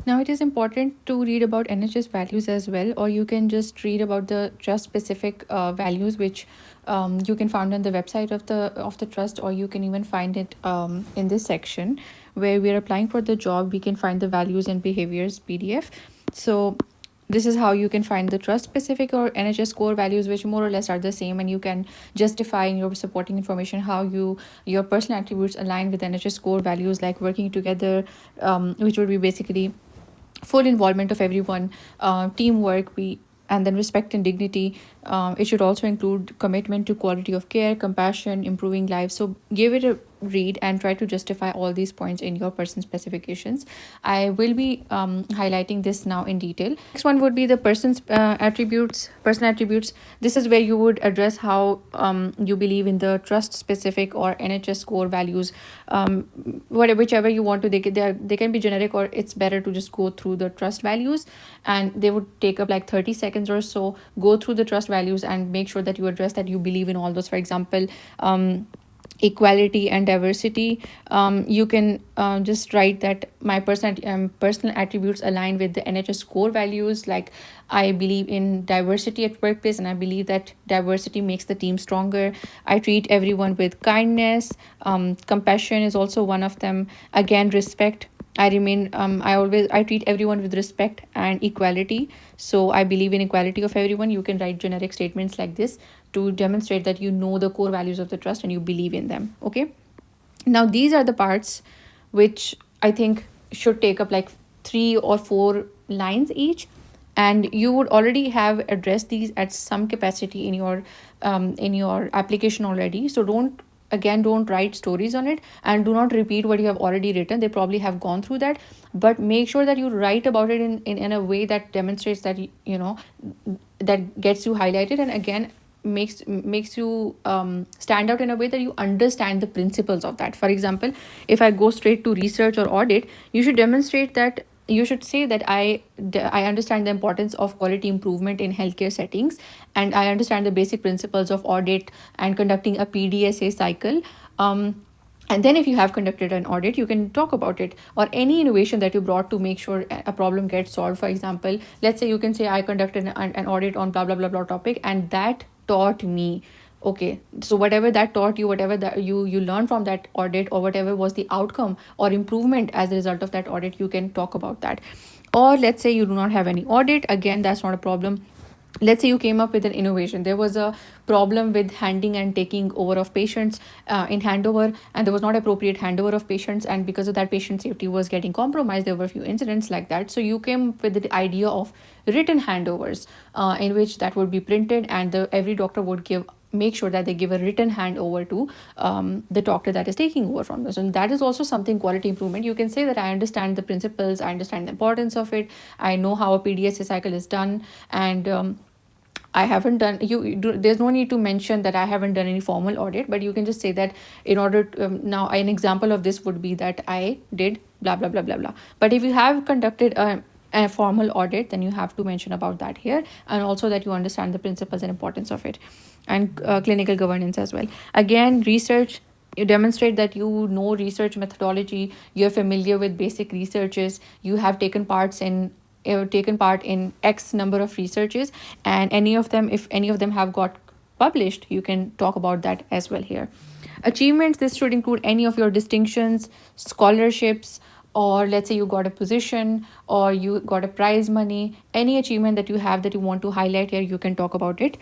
Now, it is important to read about NHS values as well, or you can just read about the trust specific values, which you can find on the website of the trust, or you can even find it in this section where we are applying for the job. We can find the values and behaviors PDF. So this is how you can find the trust specific or NHS core values, which more or less are the same, and you can justify in your supporting information how your personal attributes align with NHS core values, like working together, which would be basically full involvement of everyone, teamwork, and then respect and dignity. It should also include commitment to quality of care, compassion, improving lives. So give it a read and try to justify all these points in your person specifications. I will be highlighting this now in detail. Next one would be the person's attributes, personal attributes. This is where you would address how you believe in the trust specific or NHS core values. Whichever you want to, they can be generic, or it's better to just go through the trust values, and they would take up like 30 seconds or so. Go through the trust values and make sure that you address that you believe in all those. For example, equality and diversity. You can just write that my personal attributes align with the NHS core values. Like, I believe in diversity at workplace, and I believe that diversity makes the team stronger. I treat everyone with kindness. Compassion is also one of them. Again, respect. I treat everyone with respect and equality. So I believe in equality of everyone. You can write generic statements like this to demonstrate that you know the core values of the trust and you believe in them. Okay. Now, these are the parts which I think should take up like 3 or 4 lines each, and you would already have addressed these at some capacity in your application already. So don't write stories on it, and do not repeat what you have already written. They probably have gone through that, but make sure that you write about it in a way that demonstrates that that gets you highlighted, and again makes you stand out in a way that you understand the principles of that. For example, if I go straight to research or audit, you should demonstrate that, you should say that I understand the importance of quality improvement in healthcare settings, and I understand the basic principles of audit and conducting a PDSA cycle. And then if you have conducted an audit, you can talk about it, or any innovation that you brought to make sure a problem gets solved. For example, let's say you can say I conducted an audit on blah blah blah blah topic, and that taught me. Okay, so whatever that taught you, whatever that you learned from that audit, or whatever was the outcome or improvement as a result of that audit, you can talk about that. Or let's say you do not have any audit, again, that's not a problem. Let's say you came up with an innovation. There was a problem with handing and taking over of patients in handover, and there was not appropriate handover of patients, and because of that, patient safety was getting compromised. There were a few incidents like that. So you came with the idea of written handovers, in which that would be printed, and every doctor would make sure that they give a written handover to the doctor that is taking over from this. And that is also something quality improvement. You can say that I understand the principles, I understand the importance of it, I know how a PDSA cycle is done, and I haven't done there's no need to mention that I haven't done any formal audit, but you can just say that in order to, now an example of this would be that I did blah blah blah blah blah. But if you have conducted a formal audit, then you have to mention about that here, and also that you understand the principles and importance of it, and clinical governance as well. Again, research. You demonstrate that you know research methodology, you're familiar with basic researches, you have taken part in X number of researches, and any of them, if any of them have got published, you can talk about that as well here. Achievements, this should include any of your distinctions, scholarships, or let's say you got a position or you got a prize money. Any achievement that you have that you want to highlight here, you can talk about it.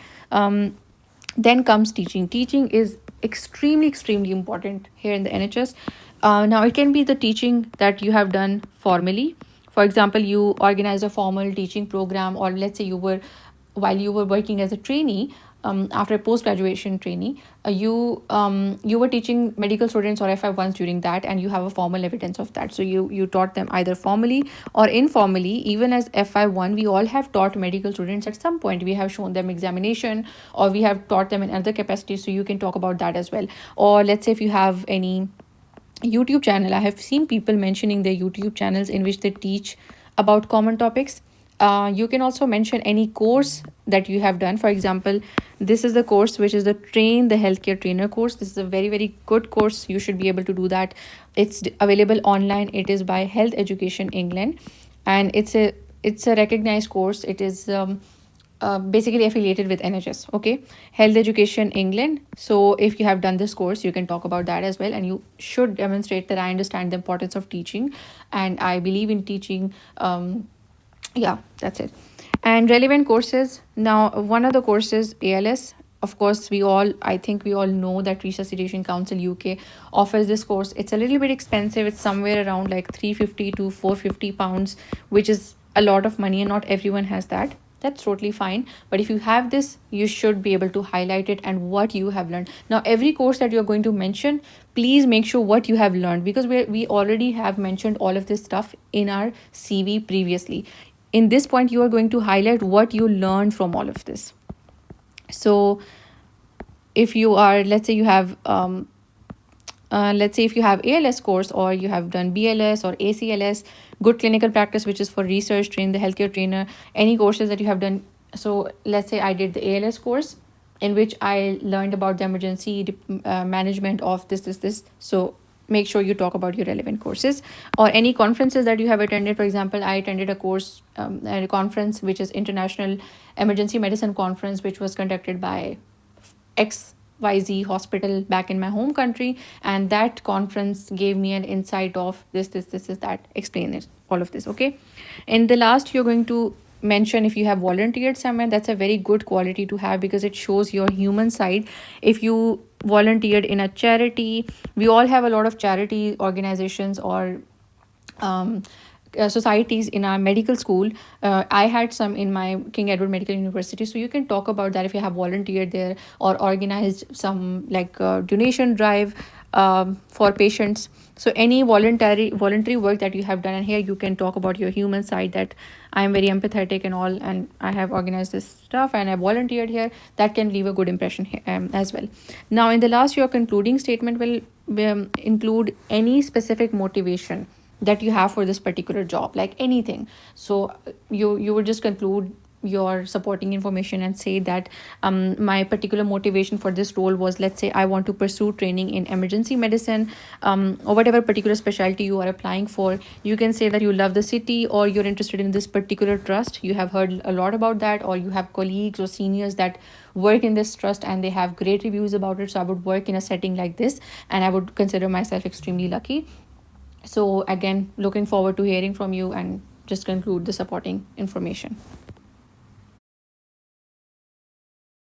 Then comes teaching. Teaching is extremely important here in the NHS. Now, it can be the teaching that you have done formally. For example, you organized a formal teaching program, or let's say while you were working as a trainee, after a post-graduation trainee, you were teaching medical students or FI1s during that, and you have a formal evidence of that. So you taught them either formally or informally. Even as FI1, we all have taught medical students at some point. We have shown them examination, or we have taught them in other capacities. So you can talk about that as well. Or let's say if you have any YouTube channel, I have seen people mentioning their YouTube channels in which they teach about common topics. You can also mention any course that you have done. For example, this is the course which is the Train the Healthcare Trainer course. This is a very good course. You should be able to do that. It's available online. It is by Health Education England. and it's a recognized course. It is basically affiliated with NHS. Okay, Health Education England. So if you have done this course, you can talk about that as well, and you should demonstrate that I understand the importance of teaching, and I believe in teaching. Yeah, that's it. And relevant courses. Now, one of the courses, ALS. Of course, I think we all know that Resuscitation Council UK offers this course. It's a little bit expensive. It's somewhere around like 350 to 450 pounds, which is a lot of money, and not everyone has that. That's totally fine. But if you have this, you should be able to highlight it and what you have learned. Now, every course that you're going to mention, please make sure what you have learned, because we already have mentioned all of this stuff in our CV previously. In this point, you are going to highlight what you learned from all of this. So if you are, let's say if you have ALS course, or you have done BLS or ACLS, good clinical practice, which is for research, train the healthcare trainer, any courses that you have done. So let's say I did the ALS course, in which I learned about the emergency management of this. So make sure you talk about your relevant courses, or any conferences that you have attended. For example, I attended a course, a conference, which is International Emergency Medicine Conference, which was conducted by XYZ hospital back in my home country, and that conference gave me an insight of this is that, explain it, all of this. Okay, in the last, you're going to mention if you have volunteered somewhere. That's a very good quality to have, because it shows your human side. If you volunteered in a charity, we all have a lot of charity organizations or um, societies in our medical school. I had some in my King Edward Medical University. So you can talk about that if you have volunteered there or organized some like donation drive for patients. So any voluntary work that you have done, and here you can talk about your human side, that I am very empathetic and all, and I have organized this stuff and I volunteered here. That can leave a good impression here, as well. Now, in the last, your concluding statement will include any specific motivation that you have for this particular job, like anything. So you would just conclude your supporting information and say that my particular motivation for this role was, let's say I want to pursue training in emergency medicine, or whatever particular specialty you are applying for. You can say that you love the city, or you're interested in this particular trust, you have heard a lot about that, or you have colleagues or seniors that work in this trust and they have great reviews about it. So I would work in a setting like this, and I would consider myself extremely lucky. So again, looking forward to hearing from you, and just conclude the supporting information.